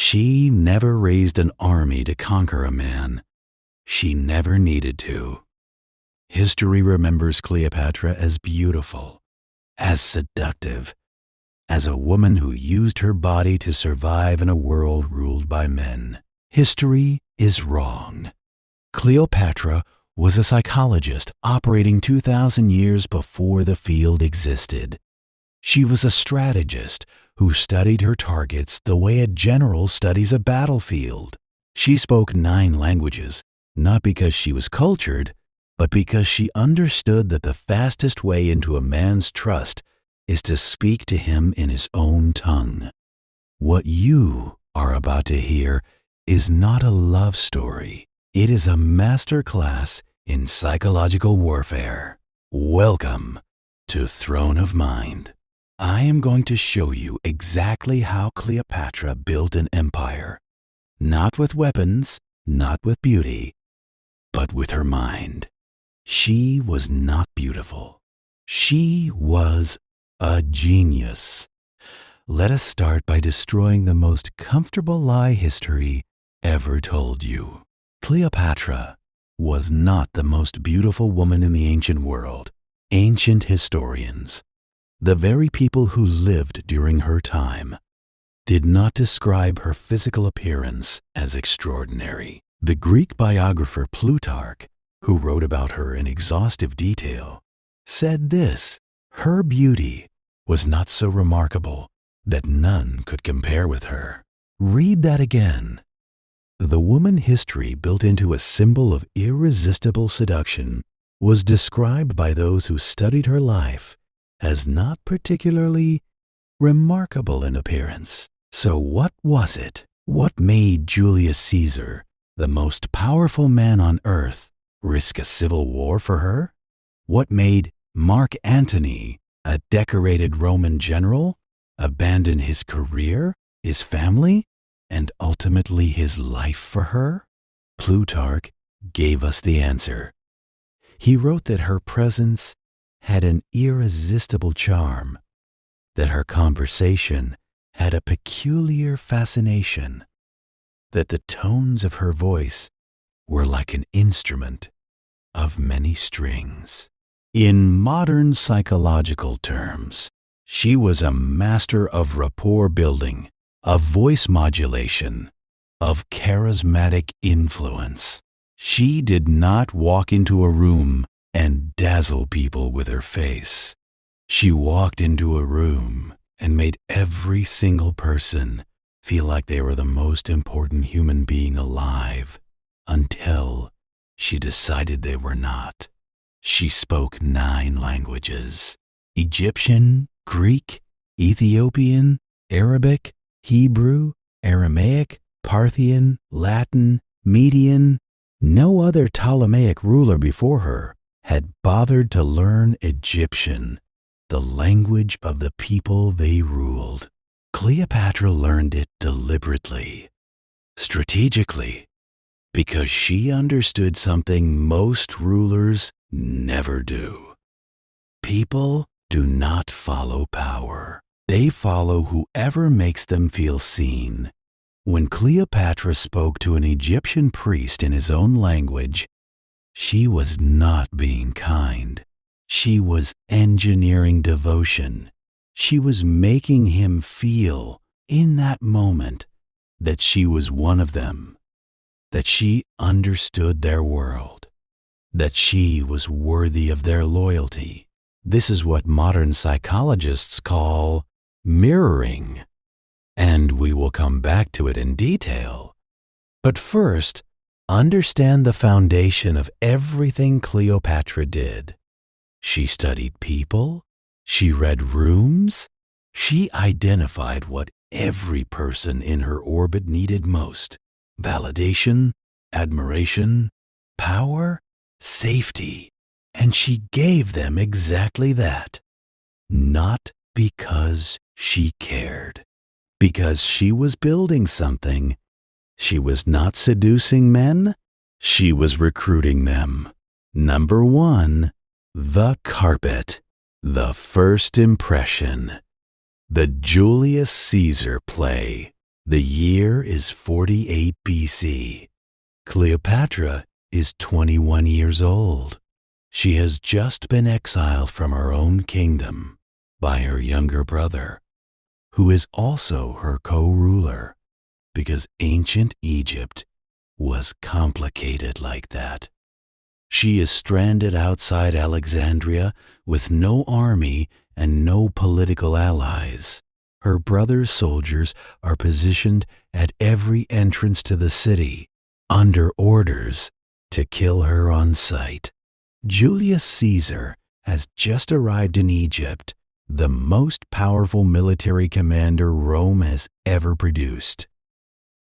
She never raised an army to conquer a man. She never needed to. History remembers Cleopatra as beautiful, as seductive, as a woman who used her body to survive in a world ruled by men. History is wrong. Cleopatra was a psychologist operating 2,000 years before the field existed. She was a strategist who studied her targets the way a general studies a battlefield. She spoke 9 languages, not because she was cultured, but because she understood that the fastest way into a man's trust is to speak to him in his own tongue. What you are about to hear is not a love story. It is a master class in psychological warfare. Welcome to Throne of Mind. I am going to show you exactly how Cleopatra built an empire. Not with weapons, not with beauty, but with her mind. She was not beautiful. She was a genius. Let us start by destroying the most comfortable lie history ever told you. Cleopatra was not the most beautiful woman in the ancient world. Ancient historians, the very people who lived during her time, did not describe her physical appearance as extraordinary. The Greek biographer Plutarch, who wrote about her in exhaustive detail, said this: her beauty was not so remarkable that none could compare with her. Read that again. The woman history built into a symbol of irresistible seduction was described by those who studied her life as not particularly remarkable in appearance. So what was it? What made Julius Caesar, the most powerful man on earth, risk a civil war for her? What made Mark Antony, a decorated Roman general, abandon his career, his family, and ultimately his life for her? Plutarch gave us the answer. He wrote that her presence had an irresistible charm, that her conversation had a peculiar fascination, that the tones of her voice were like an instrument of many strings. In modern psychological terms, she was a master of rapport building, of voice modulation, of charismatic influence. She did not walk into a room and dazzle people with her face. She walked into a room and made every single person feel like they were the most important human being alive until she decided they were not. She spoke 9 languages: Egyptian, Greek, Ethiopian, Arabic, Hebrew, Aramaic, Parthian, Latin, Median. No other Ptolemaic ruler before her had bothered to learn Egyptian, the language of the people they ruled. Cleopatra learned it deliberately, strategically, because she understood something most rulers never do. People do not follow power. They follow whoever makes them feel seen. When Cleopatra spoke to an Egyptian priest in his own language, she was not being kind. She was engineering devotion. She was making him feel, in that moment, that she was one of them, that she understood their world, that she was worthy of their loyalty. This is what modern psychologists call mirroring, and we will come back to it in detail. But first, understand the foundation of everything Cleopatra did. She studied people, she read rooms, she identified what every person in her orbit needed most: validation, admiration, power, safety. And she gave them exactly that. Not because she cared. Because she was building something. She was not seducing men. She was recruiting them. Number 1, the carpet. The first impression. The Julius Caesar play. The year is 48 BC. Cleopatra is 21 years old. She has just been exiled from her own kingdom by her younger brother, who is also her co-ruler, because ancient Egypt was complicated like that. She is stranded outside Alexandria with no army and no political allies. Her brother's soldiers are positioned at every entrance to the city, under orders to kill her on sight. Julius Caesar has just arrived in Egypt, the most powerful military commander Rome has ever produced.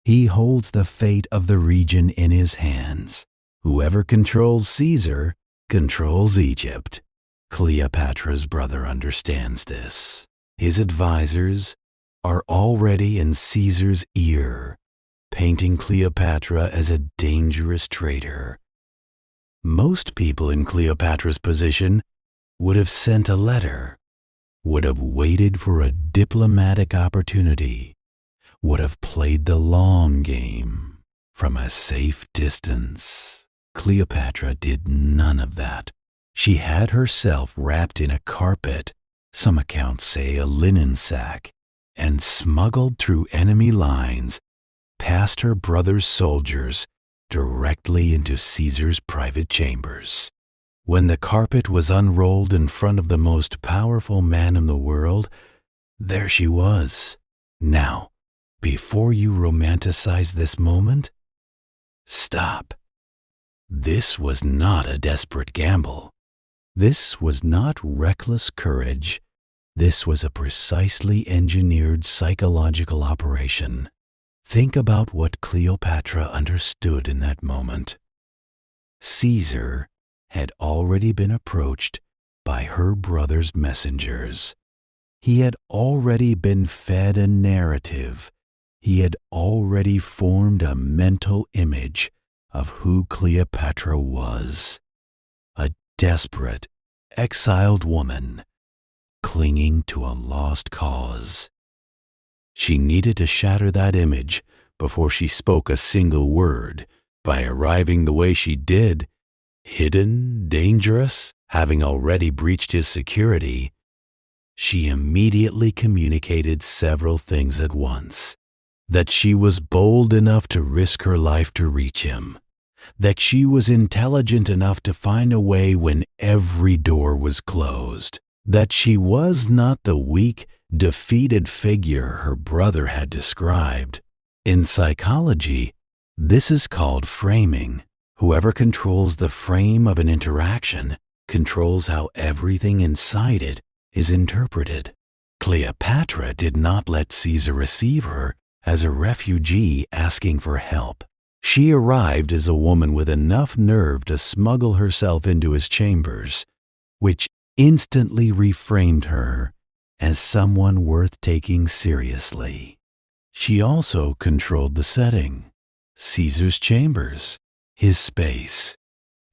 He holds the fate of the region in his hands. Whoever controls Caesar controls Egypt. Cleopatra's brother understands this. His advisors are already in Caesar's ear, painting Cleopatra as a dangerous traitor. Most people in Cleopatra's position would have sent a letter, would have waited for a diplomatic opportunity, would have played the long game from a safe distance. Cleopatra did none of that. She had herself wrapped in a carpet, some accounts say a linen sack, and smuggled through enemy lines past her brother's soldiers directly into Caesar's private chambers. When the carpet was unrolled in front of the most powerful man in the world, there she was. Now, before you romanticize this moment, stop. This was not a desperate gamble. This was not reckless courage. This was a precisely engineered psychological operation. Think about what Cleopatra understood in that moment. Caesar had already been approached by her brother's messengers. He had already been fed a narrative. He had already formed a mental image of who Cleopatra was. A desperate, exiled woman clinging to a lost cause. She needed to shatter that image before she spoke a single word. By arriving the way she did, hidden, dangerous, having already breached his security, she immediately communicated several things at once. That she was bold enough to risk her life to reach him. That she was intelligent enough to find a way when every door was closed. That she was not the weak, defeated figure her brother had described. In psychology, this is called framing. Whoever controls the frame of an interaction controls how everything inside it is interpreted. Cleopatra did not let Caesar receive her as a refugee asking for help. She arrived as a woman with enough nerve to smuggle herself into his chambers, which instantly reframed her as someone worth taking seriously. She also controlled the setting, Caesar's chambers, his space.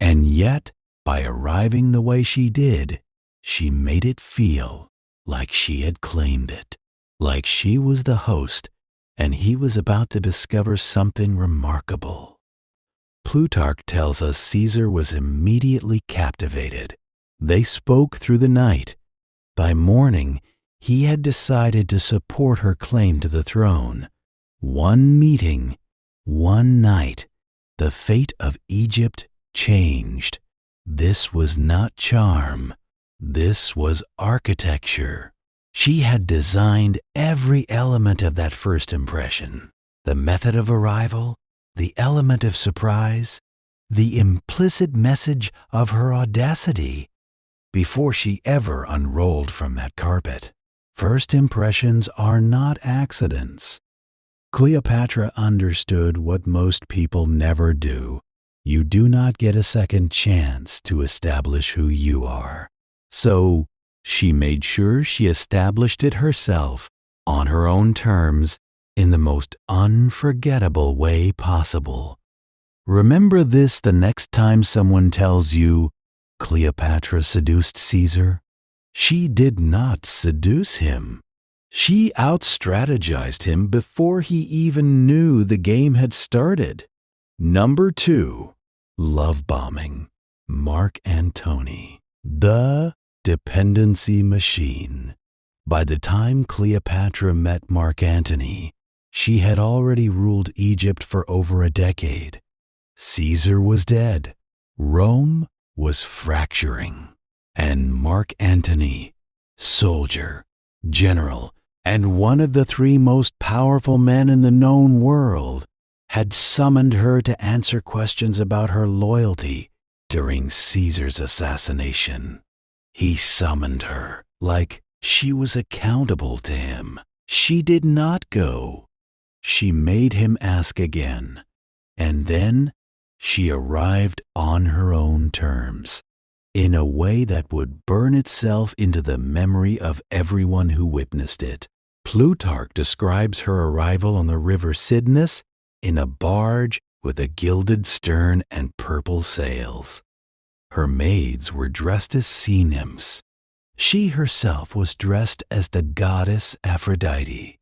And yet, by arriving the way she did, she made it feel like she had claimed it, like she was the host and he was about to discover something remarkable. Plutarch tells us Caesar was immediately captivated. They spoke through the night. By morning, he had decided to support her claim to the throne. One meeting, one night, the fate of Egypt changed. This was not charm. This was architecture. She had designed every element of that first impression. The method of arrival, the element of surprise, the implicit message of her audacity before she ever unrolled from that carpet. First impressions are not accidents. Cleopatra understood what most people never do. You do not get a second chance to establish who you are. So, she made sure she established it herself, on her own terms, in the most unforgettable way possible. Remember this the next time someone tells you, Cleopatra seduced Caesar. She did not seduce him. She out-strategized him before he even knew the game had started. Number 2. Love bombing. Mark Antony. The dependency machine. By the time Cleopatra met Mark Antony, she had already ruled Egypt for over a decade. Caesar was dead. Rome was fracturing. And Mark Antony, soldier, general, and one of the 3 most powerful men in the known world, had summoned her to answer questions about her loyalty during Caesar's assassination. He summoned her like she was accountable to him. She did not go. She made him ask again, and then she arrived on her own terms, in a way that would burn itself into the memory of everyone who witnessed it. Plutarch describes her arrival on the river Cydnus in a barge with a gilded stern and purple sails. Her maids were dressed as sea nymphs. She herself was dressed as the goddess Aphrodite.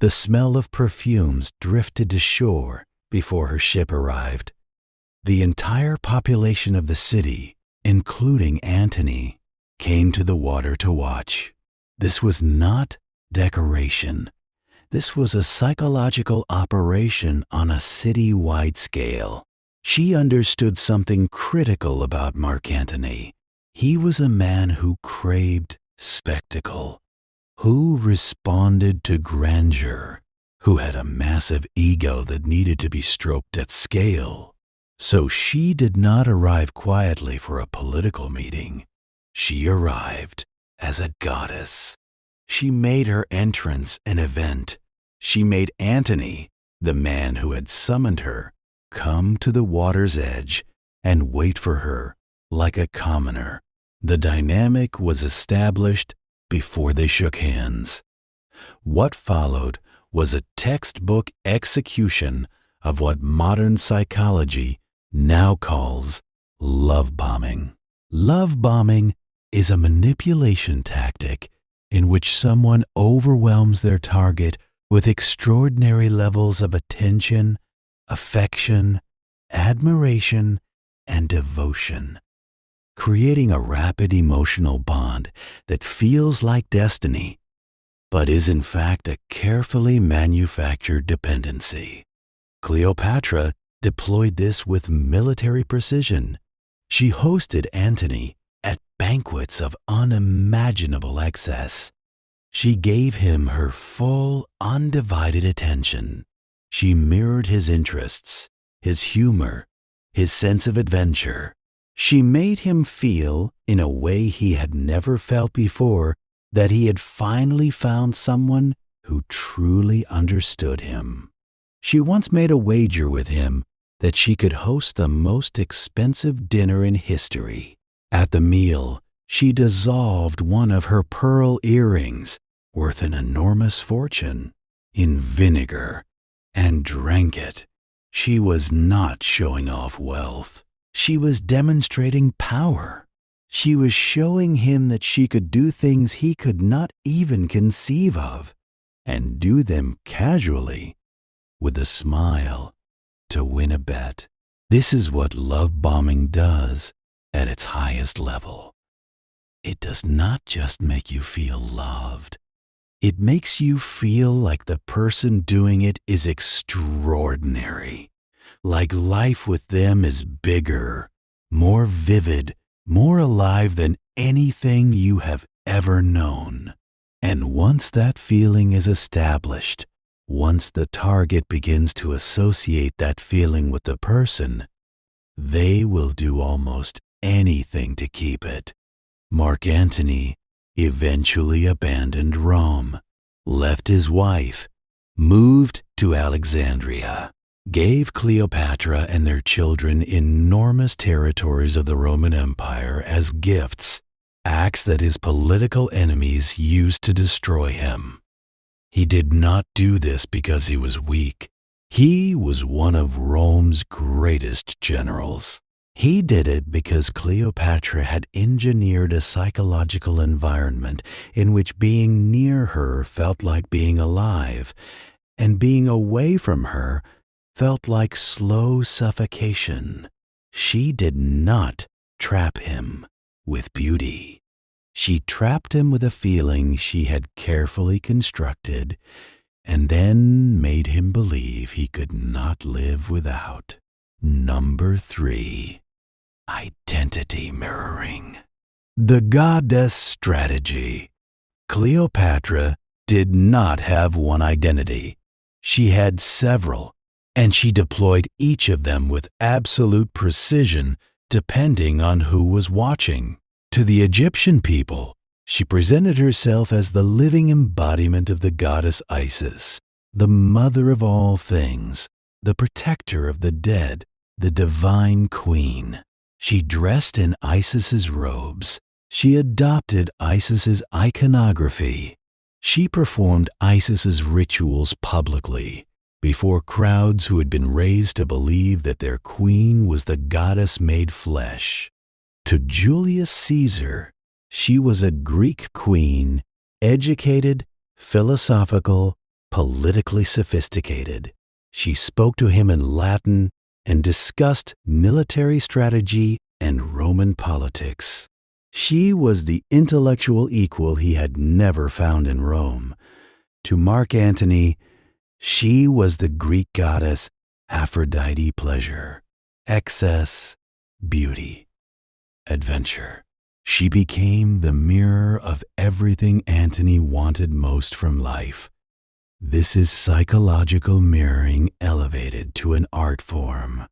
The smell of perfumes drifted to shore before her ship arrived. The entire population of the city, including Antony, came to the water to watch. This was not decoration. This was a psychological operation on a city-wide scale. She understood something critical about Mark Antony. He was a man who craved spectacle, who responded to grandeur, who had a massive ego that needed to be stroked at scale. So she did not arrive quietly for a political meeting. She arrived as a goddess. She made her entrance an event. She made Antony, the man who had summoned her, come to the water's edge and wait for her like a commoner. The dynamic was established before they shook hands. What followed was a textbook execution of what modern psychology now calls love bombing. Love bombing is a manipulation tactic in which someone overwhelms their target with extraordinary levels of attention, affection, admiration, and devotion, creating a rapid emotional bond that feels like destiny, but is in fact a carefully manufactured dependency. Cleopatra deployed this with military precision. She hosted Antony at banquets of unimaginable excess. She gave him her full, undivided attention. She mirrored his interests, his humor, his sense of adventure. She made him feel, in a way he had never felt before, that he had finally found someone who truly understood him. She once made a wager with him that she could host the most expensive dinner in history. At the meal, she dissolved one of her pearl earrings, worth an enormous fortune, in vinegar and drank it. She was not showing off wealth. She was demonstrating power. She was showing him that she could do things he could not even conceive of, and do them casually, with a smile, to win a bet. This is what love bombing does at its highest level. It does not just make you feel loved. It makes you feel like the person doing it is extraordinary, like life with them is bigger, more vivid, more alive than anything you have ever known. And once that feeling is established, once the target begins to associate that feeling with the person, they will do almost anything to keep it. Mark Antony eventually abandoned Rome, left his wife, moved to Alexandria, gave Cleopatra and their children enormous territories of the Roman Empire as gifts, acts that his political enemies used to destroy him. He did not do this because he was weak. He was one of Rome's greatest generals. He did it because Cleopatra had engineered a psychological environment in which being near her felt like being alive, and being away from her felt like slow suffocation. She did not trap him with beauty. She trapped him with a feeling she had carefully constructed, and then made him believe he could not live without. Number 3. Identity mirroring. The goddess strategy. Cleopatra did not have one identity. She had several, and she deployed each of them with absolute precision depending on who was watching. To the Egyptian people, she presented herself as the living embodiment of the goddess Isis, the mother of all things, the protector of the dead, the divine queen. She dressed in Isis's robes. She adopted Isis's iconography. She performed Isis's rituals publicly before crowds who had been raised to believe that their queen was the goddess made flesh. To Julius Caesar, she was a Greek queen, educated, philosophical, politically sophisticated. She spoke to him in Latin and discussed military strategy and Roman politics. She was the intellectual equal he had never found in Rome. To Mark Antony, she was the Greek goddess Aphrodite, pleasure, excess, beauty, adventure. She became the mirror of everything Antony wanted most from life. This is psychological mirroring elevated to an art form.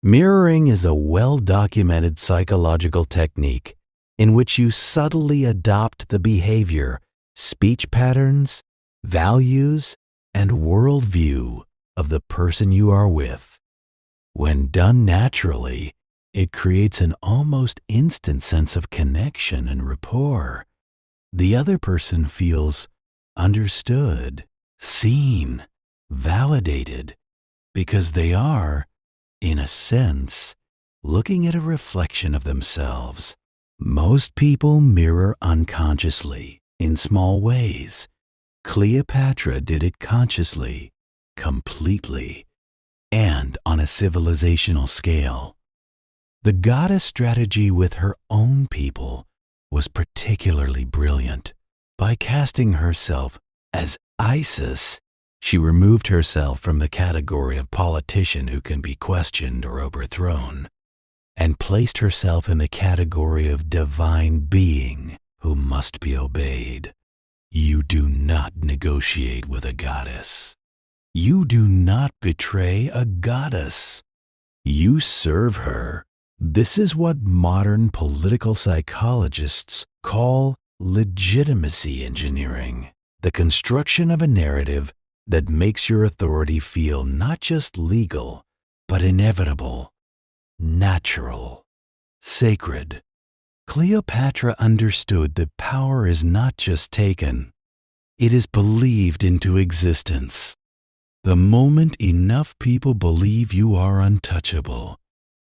Mirroring is a well-documented psychological technique in which you subtly adopt the behavior, speech patterns, values, and worldview of the person you are with. When done naturally, it creates an almost instant sense of connection and rapport. The other person feels understood, seen, validated, because they are, in a sense, looking at a reflection of themselves. Most people mirror unconsciously, in small ways. Cleopatra did it consciously, completely, and on a civilizational scale. The goddess strategy with her own people was particularly brilliant. By casting herself as Isis, she removed herself from the category of politician who can be questioned or overthrown, and placed herself in the category of divine being who must be obeyed. You do not negotiate with a goddess. You do not betray a goddess. You serve her. This is what modern political psychologists call legitimacy engineering, the construction of a narrative that makes your authority feel not just legal, but inevitable, natural, sacred. Cleopatra understood that power is not just taken, it is believed into existence. The moment enough people believe you are untouchable,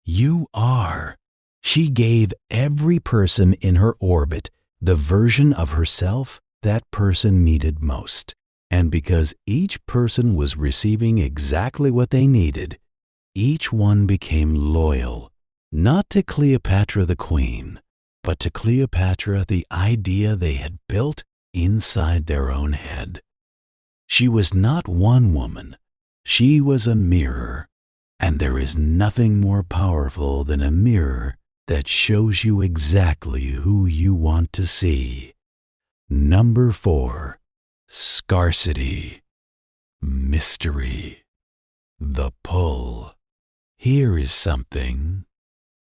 you are. She gave every person in her orbit the version of herself that person needed most. And because each person was receiving exactly what they needed, each one became loyal, not to Cleopatra the queen, but to Cleopatra the idea they had built inside their own head. She was not one woman, she was a mirror, and there is nothing more powerful than a mirror that shows you exactly who you want to see. Number 4. Scarcity, mystery, the pull. Here is something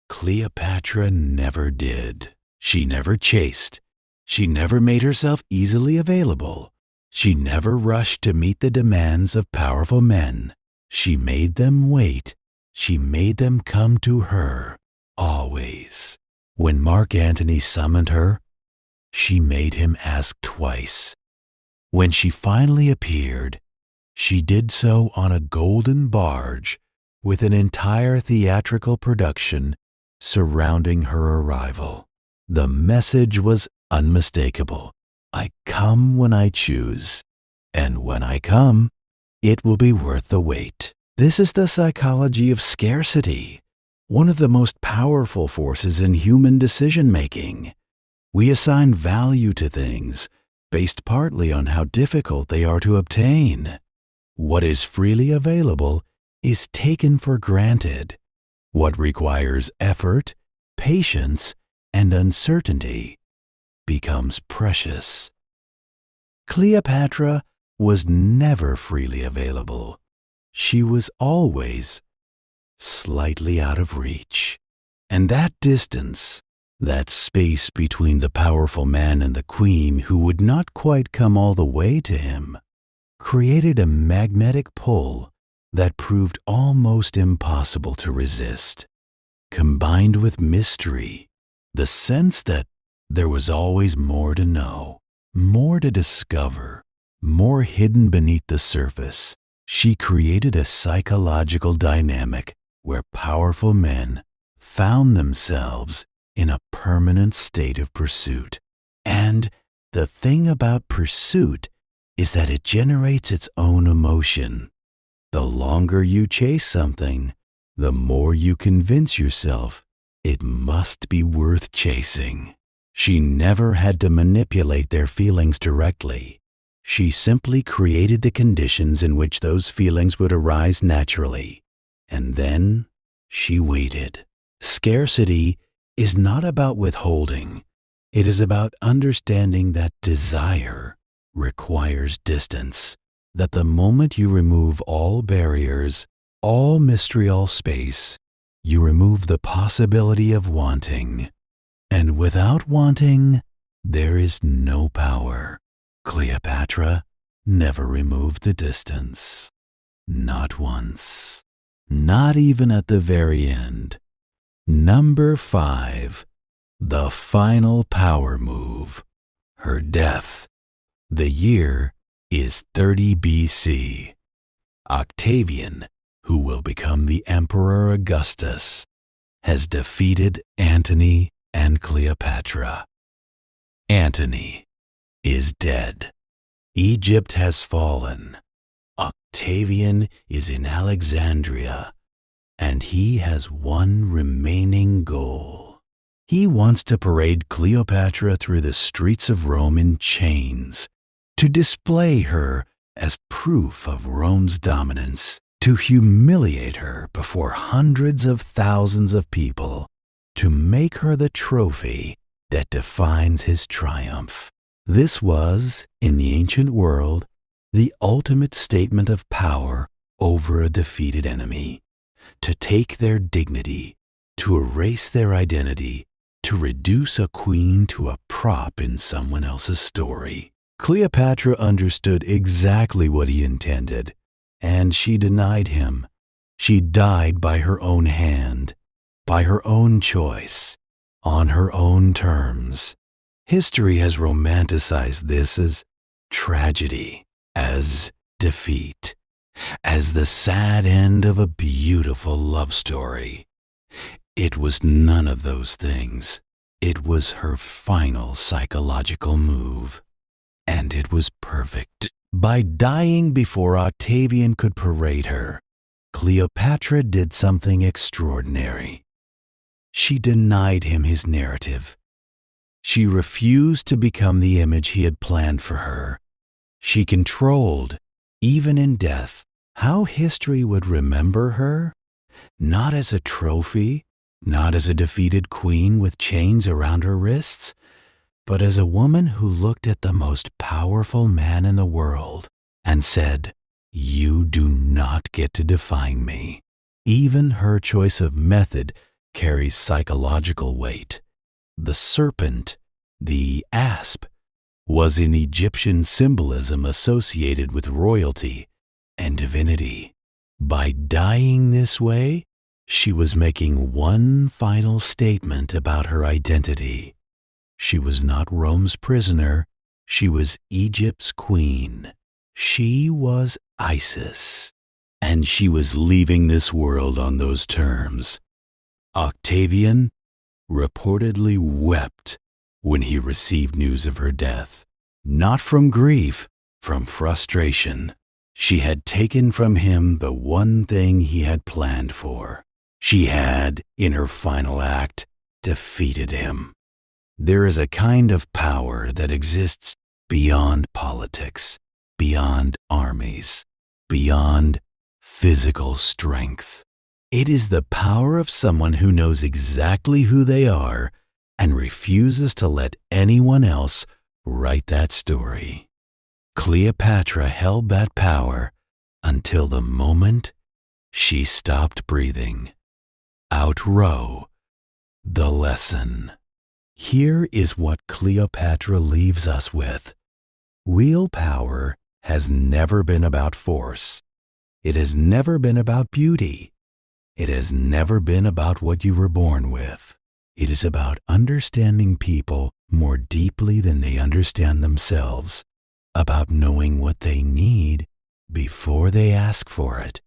Cleopatra never did. She never chased. She never made herself easily available. She never rushed to meet the demands of powerful men. She made them wait. She made them come to her, always. When Mark Antony summoned her, she made him ask twice. When she finally appeared, she did so on a golden barge with an entire theatrical production surrounding her arrival. The message was unmistakable. I come when I choose, and when I come, it will be worth the wait. This is the psychology of scarcity, one of the most powerful forces in human decision-making. We assign value to things based partly on how difficult they are to obtain. What is freely available is taken for granted. What requires effort, patience, and uncertainty becomes precious. Cleopatra was never freely available. She was always slightly out of reach. And that distance, that space between the powerful man and the queen who would not quite come all the way to him, created a magnetic pull that proved almost impossible to resist. Combined with mystery, the sense that there was always more to know, more to discover, more hidden beneath the surface, she created a psychological dynamic where powerful men found themselves in a permanent state of pursuit. And the thing about pursuit is that it generates its own emotion. The longer you chase something, the more you convince yourself it must be worth chasing. She never had to manipulate their feelings directly. She simply created the conditions in which those feelings would arise naturally. And then she waited. Scarcity is not about withholding. It is about understanding that desire requires distance, that the moment you remove all barriers, all mystery, all space, you remove the possibility of wanting. And without wanting, there is no power. Cleopatra never removed the distance. Not once. Not even at the very end. Number 5. The final power move. Her death. The year is 30 BC. Octavian, who will become the Emperor Augustus, has defeated Antony and Cleopatra. Antony is dead. Egypt has fallen. Octavian is in Alexandria, and he has one remaining goal. He wants to parade Cleopatra through the streets of Rome in chains, to display her as proof of Rome's dominance, to humiliate her before hundreds of thousands of people, to make her the trophy that defines his triumph. This was, in the ancient world, the ultimate statement of power over a defeated enemy. To take their dignity, to erase their identity, to reduce a queen to a prop in someone else's story. Cleopatra understood exactly what he intended, and she denied him. She died by her own hand, by her own choice, on her own terms. History has romanticized this as tragedy, as defeat, as the sad end of a beautiful love story. It was none of those things. It was her final psychological move. And it was perfect. By dying before Octavian could parade her, Cleopatra did something extraordinary. She denied him his narrative. She refused to become the image he had planned for her. She controlled, even in death, how history would remember her, not as a trophy, not as a defeated queen with chains around her wrists, but as a woman who looked at the most powerful man in the world and said, "You do not get to define me." Even her choice of method carries psychological weight. The serpent, the asp, was in Egyptian symbolism associated with royalty and divinity. By dying this way, she was making one final statement about her identity. She was not Rome's prisoner. She was Egypt's queen. She was Isis. And she was leaving this world on those terms. Octavian reportedly wept when he received news of her death, not from grief, from frustration. She had taken from him the one thing he had planned for. She had, in her final act, defeated him. There is a kind of power that exists beyond politics, beyond armies, beyond physical strength. It is the power of someone who knows exactly who they are and refuses to let anyone else write that story. Cleopatra held that power until the moment she stopped breathing. Outrow the lesson. Here is what Cleopatra leaves us with. Real power has never been about force. It has never been about beauty. It has never been about what you were born with. It is about understanding people more deeply than they understand themselves, about knowing what they need before they ask for it,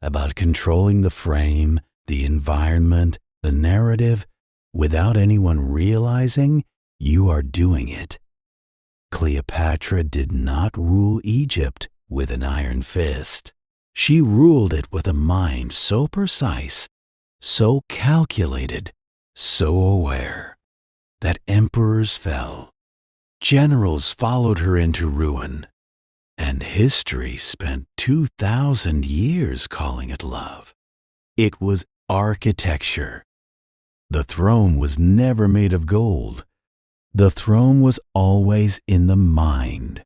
about controlling the frame, the environment, the narrative, without anyone realizing you are doing it. Cleopatra did not rule Egypt with an iron fist. She ruled it with a mind so precise, so calculated, so aware, that emperors fell, generals followed her into ruin, and history spent 2,000 years calling it love. It was architecture. The throne was never made of gold. The throne was always in the mind.